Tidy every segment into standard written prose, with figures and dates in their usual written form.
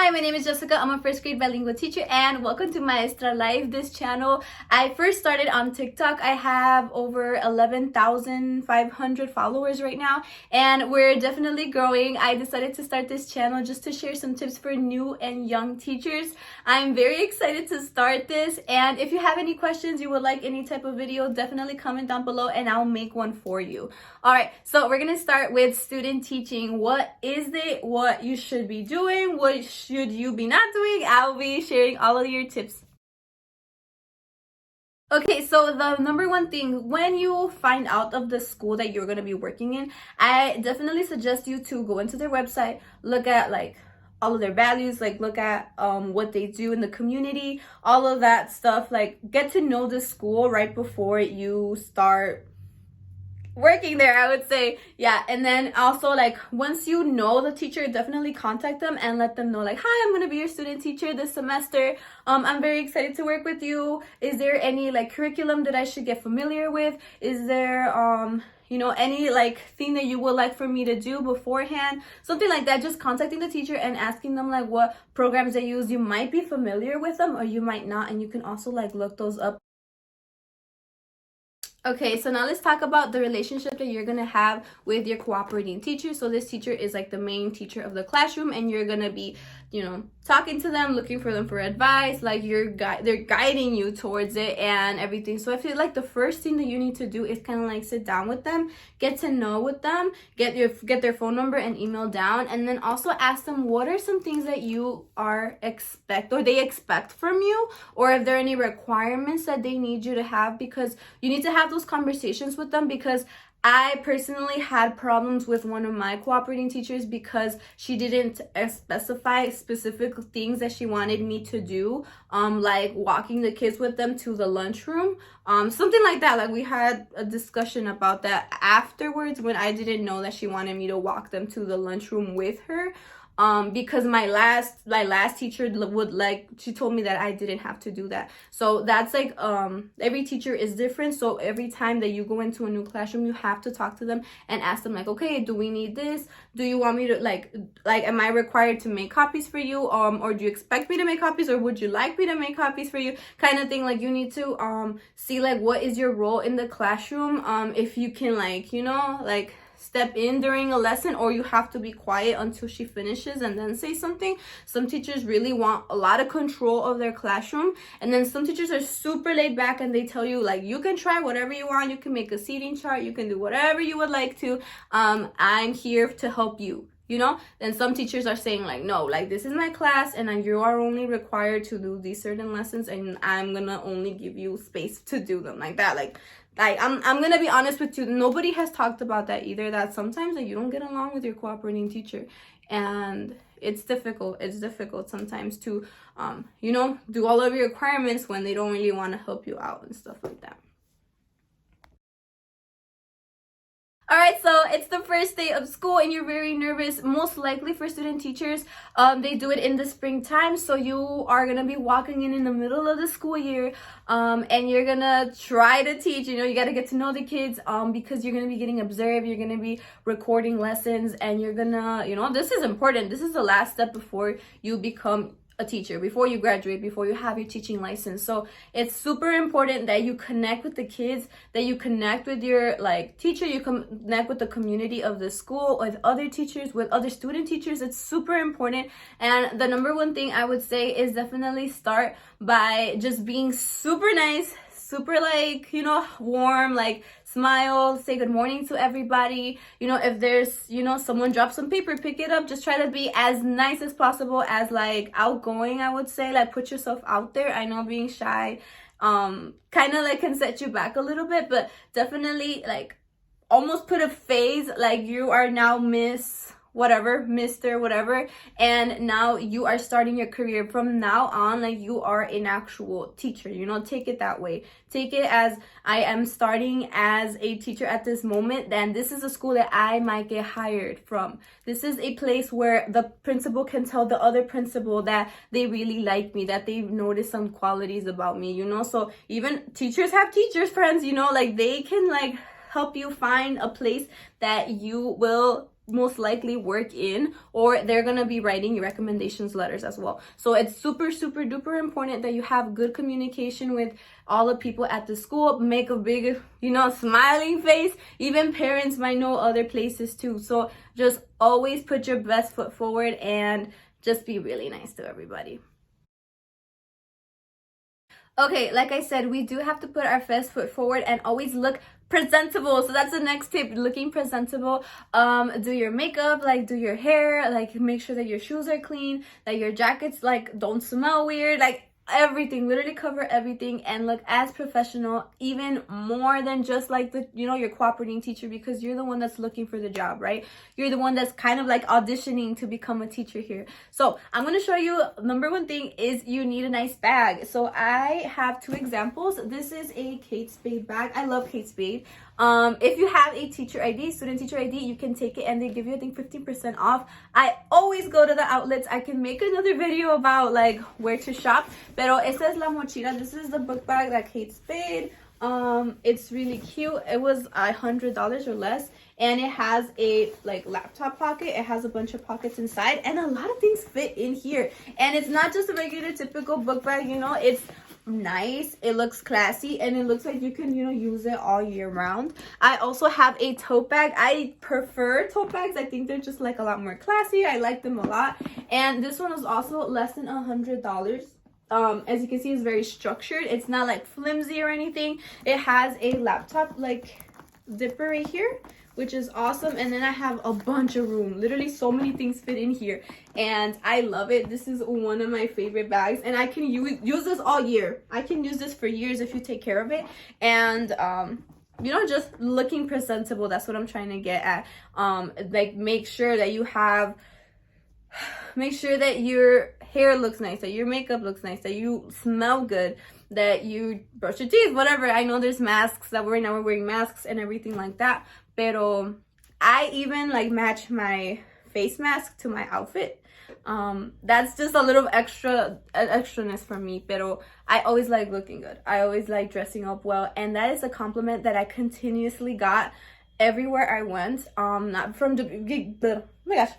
Hi, my name is Jessica. I'm a first grade bilingual teacher and welcome to Maestra Life, this channel. I first started on TikTok. I have over 11,500 followers right now and we're definitely growing. I decided to start this channel just to share some tips for new and young teachers. I'm very excited to start this, and if you have any questions, you would like any type of video, definitely comment down below and I'll make one for you. Alright, so we're gonna start with student teaching. What is it? What you should be doing? What should you be not doing? I'll be sharing all of your tips. Okay, so the number one thing, when you find out of the school that you're going to be working in, I definitely suggest you to go into their website, look at like all of their values, like look at what they do in the community, all of that stuff. Like get to know the school right before you start working there, I would say. Yeah, and then also like once you know the teacher, definitely contact them and let them know like, hi, I'm gonna be your student teacher this semester. I'm very excited to work with you. Is there any like curriculum that I should get familiar with? Is there any like thing that you would like for me to do beforehand, something like that. Just contacting the teacher and asking them like what programs they use. You might be familiar with them or you might not, and you can also like look those up. Okay, so now let's talk about the relationship that you're going to have with your cooperating teacher. So this teacher is like the main teacher of the classroom and you're going to be, talking to them, looking for them for advice, like they're guiding you towards it and everything. So I feel like the first thing that you need to do is kind of like sit down with them, get to know with them, get their phone number and email down, and then also ask them what are some things that you they expect from you, or if there are any requirements that they need you to have, because you need to have those conversations with them. Because I personally had problems with one of my cooperating teachers because she didn't specify specific things that she wanted me to do, like walking the kids with them to the lunchroom, something like that. Like we had a discussion about that afterwards when I didn't know that she wanted me to walk them to the lunchroom with her. Because my last teacher she told me that I didn't have to do that. So that's like every teacher is different. So every time that you go into a new classroom, you have to talk to them and ask them like, okay, do we need this? Do you want me to like am I required to make copies for you? Or do you expect me to make copies, or would you like me to make copies for you? Kind of thing. Like you need to see like what is your role in the classroom. If you can like step in during a lesson, or you have to be quiet until she finishes and then say something. Some teachers really want a lot of control of their classroom, and then some teachers are super laid back and they tell you like you can try whatever you want, you can make a seating chart, you can do whatever you would like to. I'm here to help you. Then some teachers are saying like, no, like this is my class and you are only required to do these certain lessons and I'm gonna only give you space to do them, like that. Like I'm gonna be honest with you, nobody has talked about that either, that sometimes like you don't get along with your cooperating teacher and it's difficult sometimes to do all of your requirements when they don't really want to help you out and stuff like that. Alright, so it's the first day of school and you're very nervous. Most likely for student teachers, they do it in the springtime. So you are going to be walking in the middle of the school year, and you're going to try to teach. You got to get to know the kids because you're going to be getting observed. You're going to be recording lessons and you're going to, this is important. This is the last step before you become a teacher, before you graduate, before you have your teaching license. So it's super important that you connect with the kids, that you connect with your teacher, you connect with the community of the school, with other teachers, with other student teachers. It's super important. And the number one thing I would say is definitely start by just being super nice, super warm, like smile, say good morning to everybody. If there's someone drops some paper, pick it up. Just try to be as nice as possible, as outgoing, I would say. Like put yourself out there. I know being shy kind of can set you back a little bit, but definitely almost put a phase like you are now Miss whatever, Mr. whatever, and now you are starting your career. From now on, like you are an actual teacher. Take it that way. Take it as I am starting as a teacher at this moment, then this is a school that I might get hired from. This is a place where the principal can tell the other principal that they really like me, that they've noticed some qualities about me. So even teachers have teachers friends, they can help you find a place that you will most likely work in, or they're gonna be writing your recommendations letters as well. So it's super duper important that you have good communication with all the people at the school. Make a big, smiling face. Even parents might know other places too. So just always put your best foot forward and just be really nice to everybody. Okay, like I said, we do have to put our best foot forward and always look presentable. So that's the next tip, looking presentable. Do your makeup, like do your hair, like make sure that your shoes are clean, that your jackets like don't smell weird, like everything, literally cover everything and look as professional, even more than just like the your cooperating teacher, because you're the one that's looking for the job, right? You're the one that's kind of like auditioning to become a teacher here. So I'm going to show you, number one thing is you need a nice bag. So I have two examples. This is a Kate Spade bag. I love Kate Spade. If you have a teacher ID, student teacher ID, you can take it and they give you, I think, 15% off. I always go to the outlets. I can make another video about like where to shop. Pero esta es la mochila. This is the book bag that Kate Spade. It's really cute. It was $100 or less, and it has a like laptop pocket. It has a bunch of pockets inside, and a lot of things fit in here. And it's not just a regular typical book bag, it's nice, it looks classy, and it looks like you can use it all year round. I also have a tote bag. I prefer tote bags. I think they're just like a lot more classy. I like them a lot, and this one was also less than $100. As you can see, it's very structured. It's not like flimsy or anything. It has a laptop like zipper right here, which is awesome. And then I have a bunch of room. Literally so many things fit in here, and I love it. This is one of my favorite bags, and I can use this all year. I can use this for years if you take care of it. And just looking presentable, that's what I'm trying to get at. Like make sure that your hair looks nice, that your makeup looks nice, that you smell good, that you brush your teeth, whatever. I know there's masks that right now we're wearing masks and everything like that, pero I even like match my face mask to my outfit. That's just a little extraness for me, pero I always like looking good. I always like dressing up well, and that is a compliment that I continuously got everywhere I went. Not from the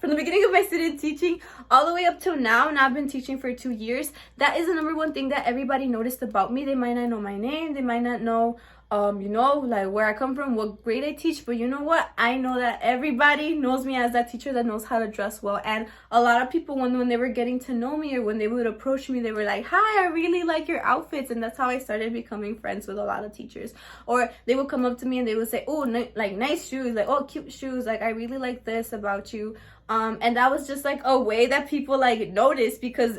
from the beginning of my student teaching all the way up till now, and I've been teaching for 2 years. That is the number one thing that everybody noticed about me. They might not know my name, they might not know like where I come from, what grade I teach, but you know what? I know that everybody knows me as that teacher that knows how to dress well. And a lot of people, when they were getting to know me or when they would approach me, they were like, hi, I really like your outfits. And that's how I started becoming friends with a lot of teachers. Or they would come up to me and they would say, oh, like nice shoes, like, oh, cute shoes, like I really like this about you. And that was just like a way that people like noticed, because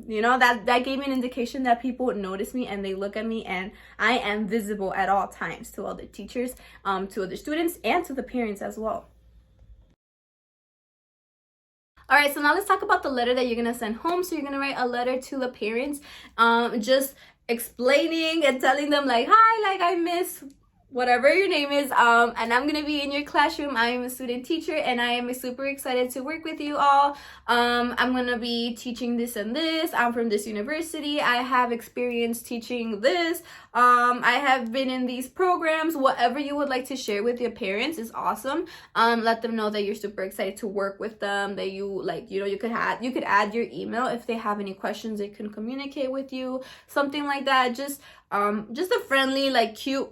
that gave me an indication that people would notice me and they look at me, and I am visible at all times to other teachers, to other students, and to the parents as well. All right, so now let's talk about the letter that you're gonna send home. So you're gonna write a letter to the parents, just explaining and telling them like, hi, like I miss whatever your name is, and I'm gonna be in your classroom. I am a student teacher, and I am super excited to work with you all. I'm gonna be teaching this and this. I'm from this university. I have experience teaching this. I have been in these programs. Whatever you would like to share with your parents is awesome. Let them know that you're super excited to work with them, that you you could add your email if they have any questions. They can communicate with you, something like that. Just a friendly, like cute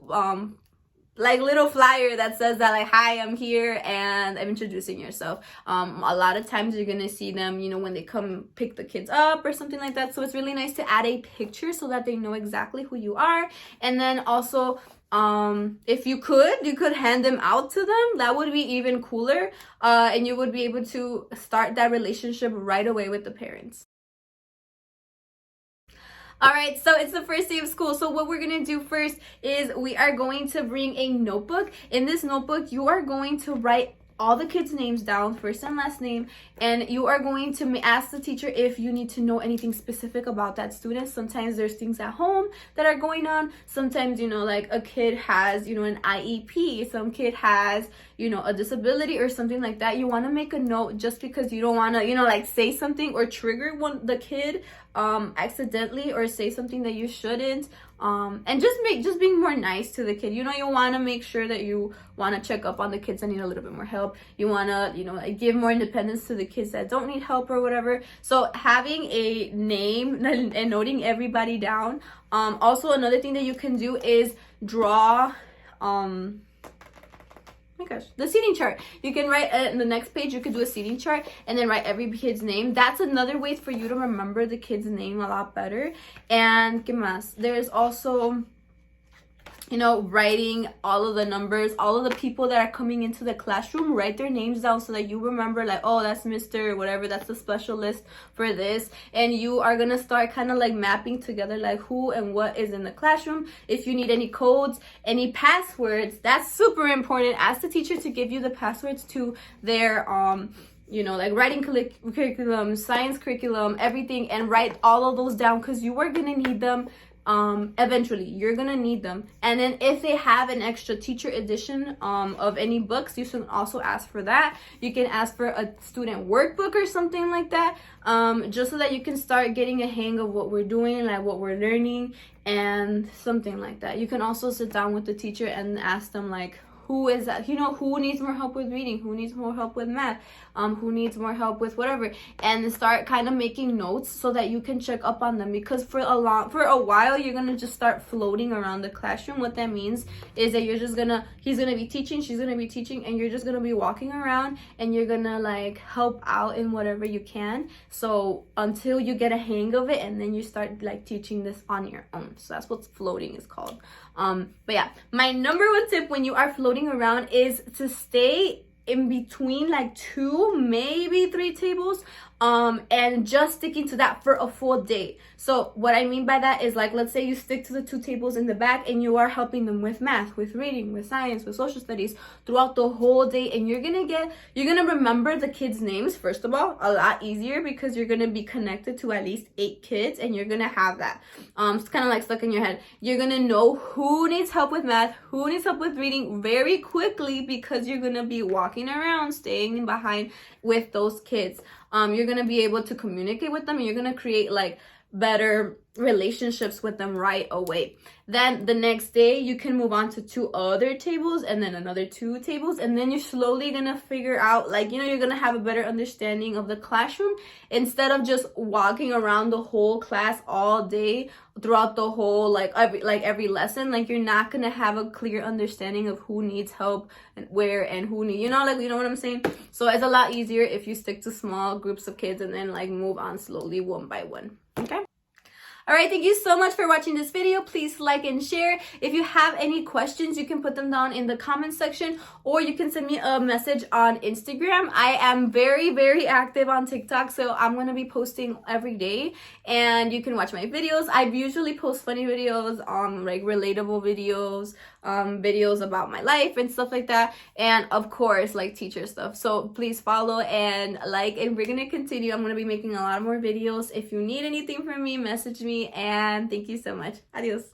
like little flyer that says that like, hi, I'm here and I'm introducing yourself. A lot of times you're gonna see them when they come pick the kids up or something like that. So it's really nice to add a picture so that they know exactly who you are. And then also if you could hand them out to them. That would be even cooler, and you would be able to start that relationship right away with the parents. All right, so it's the first day of school. So what we're going to do first is we are going to bring a notebook. In this notebook, you are going to write all the kids' names down, first and last name, and you are going to ask the teacher if you need to know anything specific about that student. Sometimes there's things at home that are going on. Sometimes, like a kid has, an IEP. Some kid has, a disability or something like that. You want to make a note just because you don't want to, like say something or trigger the kid accidentally, or say something that you shouldn't. And just being more nice to the kid. You know, you want to make sure that you want to check up on the kids that need a little bit more help. You want to, you know, like give more independence to the kids that don't need help or whatever. So having a name and noting everybody down. Also, another thing that you can do is draw oh my gosh, the seating chart. You can write in the next page, you could do a seating chart and then write every kid's name. That's another way for you to remember the kid's name a lot better. And ¿qué más? There's also, you know, writing all of the numbers, all of the people that are coming into the classroom, write their names down so that you remember, like, oh, that's Mr. or whatever, that's the special list for this. And you are gonna start kind of like mapping together like who and what is in the classroom. If you need any codes, any passwords, that's super important. Ask the teacher to give you the passwords to their you know, like writing curriculum, science curriculum, everything, and write all of those down because you are gonna need them. Eventually you're gonna need them. And then if they have an extra teacher edition of any books, you should also ask for that. You can ask for a student workbook or something like that, just so that you can start getting a hang of what we're doing, like what we're learning and something like that. You can also sit down with the teacher and ask them like, who is that, you know, who needs more help with reading, who needs more help with math, who needs more help with whatever, and start kind of making notes so that you can check up on them. Because for a while you're gonna just start floating around the classroom. What that means is that he's gonna be teaching, she's gonna be teaching, and you're just gonna be walking around and you're gonna like help out in whatever you can, so until you get a hang of it, and then you start like teaching this on your own. So that's what floating is called. But yeah, my number one tip when you are floating around is to stay in between like 2, maybe 3 tables, and just sticking to that for a full day. So what I mean by that is, like, let's say you stick to the 2 tables in the back and you are helping them with math, with reading, with science, with social studies throughout the whole day, and you're gonna remember the kids' names, first of all, a lot easier because you're gonna be connected to at least 8 kids, and you're gonna have that it's kind of like stuck in your head. You're gonna know who needs help with math, who needs help with reading very quickly, because you're gonna be walking around, staying behind with those kids. You're gonna be able to communicate with them, and you're gonna create like better relationships with them right away. Then the next day you can move on to 2 other tables, and then another 2 tables, and then you're slowly gonna figure out, like, you know, you're gonna have a better understanding of the classroom instead of just walking around the whole class all day throughout the whole every lesson. Like, you're not gonna have a clear understanding of who needs help and where and who need, you know what I'm saying? So it's a lot easier if you stick to small groups of kids and then like move on slowly one by one. Okay. All right, thank you so much for watching this video. Please like and share. If you have any questions, you can put them down in the comment section, or you can send me a message on Instagram. I am very, very active on TikTok, so I'm going to be posting every day, and you can watch my videos. I usually post funny videos, like relatable videos, videos about my life and stuff like that, and of course like teacher stuff. So please follow and like, and we're going to continue. I'm going to be making a lot more videos. If you need anything from me, message me. And thank you so much. Adios.